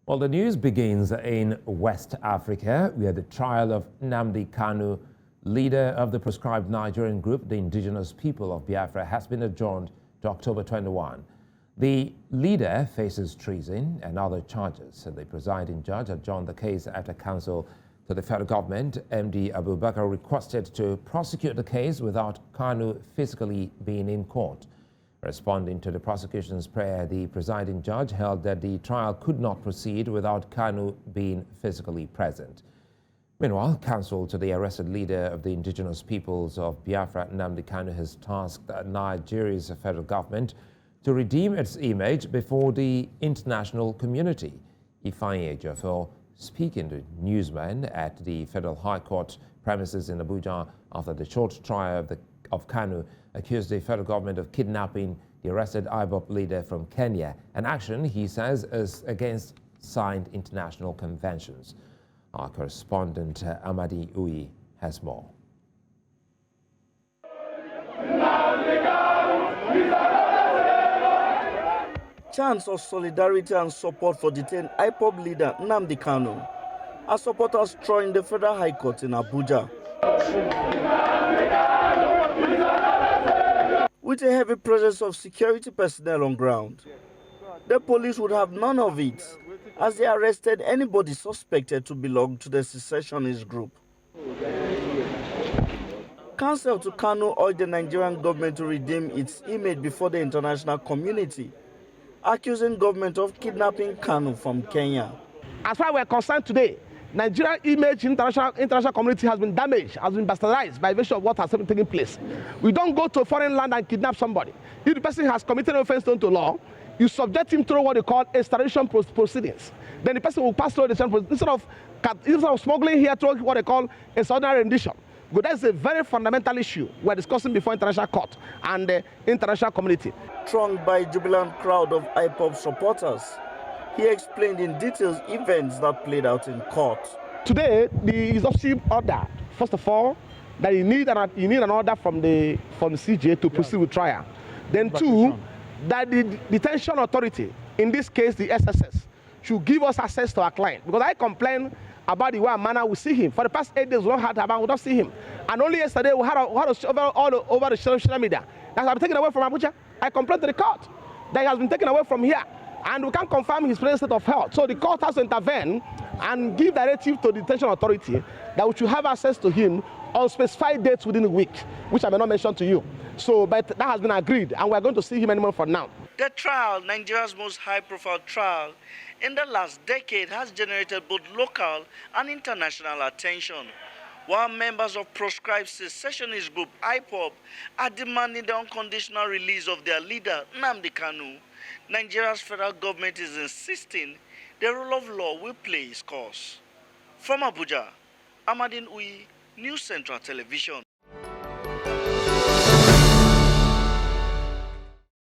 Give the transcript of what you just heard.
Well, the news begins in West Africa, where the trial of Nnamdi Kanu, leader of the proscribed Nigerian group, the Indigenous People of Biafra, has been adjourned to October 21. The leader faces treason and other charges, and the presiding judge adjourned the case after counsel to the federal government, MD Abubakar, requested to prosecute the case without Kanu physically being in court. Responding to the prosecution's prayer, the presiding judge held that the trial could not proceed without Kanu being physically present. Meanwhile, counsel to the arrested leader of the Indigenous Peoples of Biafra, Nnamdi Kanu, has tasked Nigeria's federal government to redeem its image before the international community. Ifeanyi Ejiofor, speaking to newsmen at the Federal High Court premises in Abuja after the short trial of Kanu, accused the federal government of kidnapping the arrested IPOB leader from Kenya, an action he says is against signed international conventions. Our correspondent Amadi Uyi has more. Chants of solidarity and support for detained IPOB leader Nnamdi Kanu as supporters thronged the Federal High Court in Abuja. With a heavy presence of security personnel on ground, the police would have none of it as they arrested anybody suspected to belong to the secessionist group. Counsel to Kanu urged the Nigerian government to redeem its image before the international community, accusing government of kidnapping Kanu from Kenya. As far as we're concerned today, Nigerian image in international community has been damaged, has been bastardized by virtue of what has been taking place. We don't go to a foreign land and kidnap somebody. If the person has committed an offense to law, you subject him to what they call extradition proceedings. Then the person will pass through the instead of smuggling here through what they call extraordinary rendition. But that's a very fundamental issue we're discussing before international court and the international community. Thronged by a jubilant crowd of IPOB supporters, he explained in details events that played out in court. Today, the official order, first of all, that you need an order from the CJ to proceed with trial. Then two, that the detention authority, in this case the SSS, should give us access to our client. Because I complained about the way and manner we see him. For the past 8 days, we don't see him. And only yesterday, we had all over the social media that has been taken away from Abuja. I complained to the court that he has been taken away from here. And we can't confirm his present state of health. So the court has to intervene and give directive to the detention authority that we should have access to him on specified dates within a week, which I may not mention to you. So, but that has been agreed, and we're going to see him anymore for now. The trial, Nigeria's most high-profile trial in the last decade, has generated both local and international attention. While members of proscribed secessionist group IPOB are demanding the unconditional release of their leader, Nnamdi Kanu, Nigeria's federal government is insisting the rule of law will play its course. From Abuja, Amadi Uyi, News Central Television.